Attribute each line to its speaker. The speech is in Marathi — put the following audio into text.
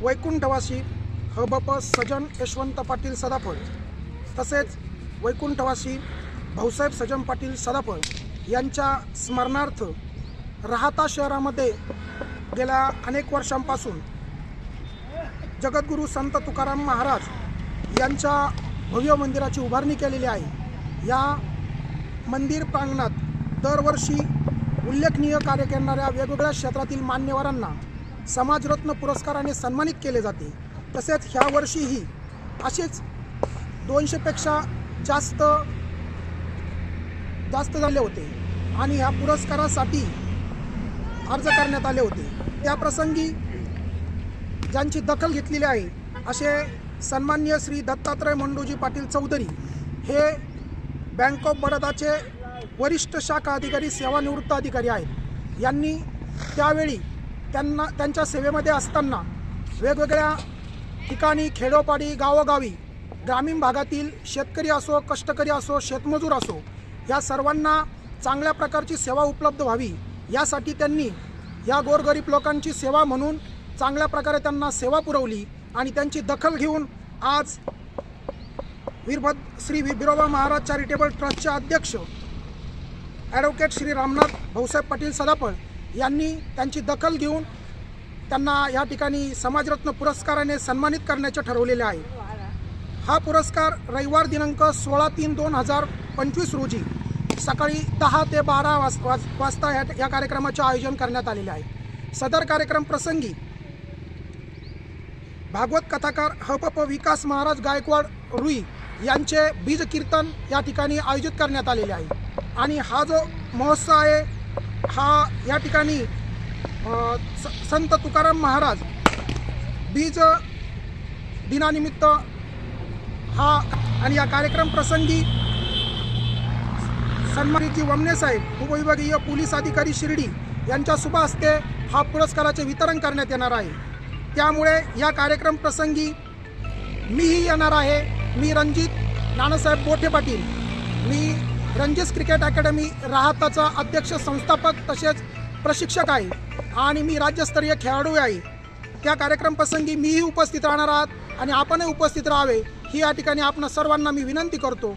Speaker 1: वैकुंठवासी हबप सजन यशवंत पाटील सदाफळ तसेच वैकुंठवासी भाऊसाहेब सजन पाटील सदाफळ यांच्या स्मरणार्थ राहाता शहरामध्ये गेल्या अनेक वर्षांपासून जगद्गुरू संत तुकाराम महाराज यांच्या भव्य मंदिराची उभारणी केलेली आहे। या मंदिर प्रांगणात दरवर्षी उल्लेखनीय कार्य करणाऱ्या वेगवेगळ्या क्षेत्रातील मान्यवरांना समाजरत्न पुरस्काराने सन्मानित केले जाते। तसेच ह्या वर्षीही असेच 200 पेक्षा जास्त झाले होते आणि ह्या पुरस्कारासाठी अर्ज करण्यात आले होते। त्या प्रसंगी ज्यांची दखल घेतलेली आहे असे सन्माननीय श्री दत्तात्रय मंडूजी पाटील चौधरी हे बँक ऑफ बडोदाचे वरिष्ठ शाखा अधिकारी सेवानिवृत्त अधिकारी आहेत। यांनी त्यावेळी त्यांच्या सेवेमध्ये असताना वेगवेगळ्या ठिकाणी खेडोपाडी गावोगावी ग्रामीण भागातील शेतकरी असो कष्टकरी असो शेतमजूर असो या सर्वांना चांगल्या प्रकारची सेवा उपलब्ध व्हावी यासाठी त्यांनी या गोरगरीब लोकांची सेवा म्हणून चांगल्या प्रकारे त्यांना सेवा पुरवली आणि त्यांची दखल घेऊन आज श्री बिरोबा महाराज चॅरिटेबल ट्रस्टचे अध्यक्ष ॲडव्होकेट श्री रामनाथ भाऊसाहेब पाटील सदाफळ यांनी त्यांची दखल घेऊन त्यांना या ठिकाणी समाजरत्न पुरस्काराने सन्मानित करण्याचे ठरवलेले आहे। हा पुरस्कार रविवार दिनांक 16/3/2025 रोजी सकाळी 10 ते 12 वाजता या कार्यक्रमाचे आयोजन करण्यात आलेले आहे। सदर कार्यक्रम प्रसंगी भागवत कथाकार हपप विकास महाराज गायकवाड रुई यांचे बीज कीर्तन या ठिकाणी आयोजित करण्यात आलेले आहे आणि हा जो महोत्सव आहे हा या ठिकाणी संत तुकाराम महाराज बीज दिनानिमित्त हा आणि या कार्यक्रम प्रसंगी सन्मानित वमने साहेब उपविभागीय पोलीस अधिकारी शिर्डी यांच्या शुभ हस्ते हा पुरस्काराचे वितरण करण्यात येणार आहे। त्यामुळे या कार्यक्रम प्रसंगी मीही येणार आहे। मी रणजित नानासाहेब बोठे पाटील, मी रणजित क्रिकेट अकॅडमी राहाताचा अध्यक्ष संस्थापक तसेच प्रशिक्षक आहे आणि मी राज्यस्तरीय खेळाडू आहे। त्या कार्यक्रम प्रसंगी मीही उपस्थित राहणार आहात आणि आपणही उपस्थित राहावे ही या ठिकाणी आपण सर्वांना मी विनंती करतो।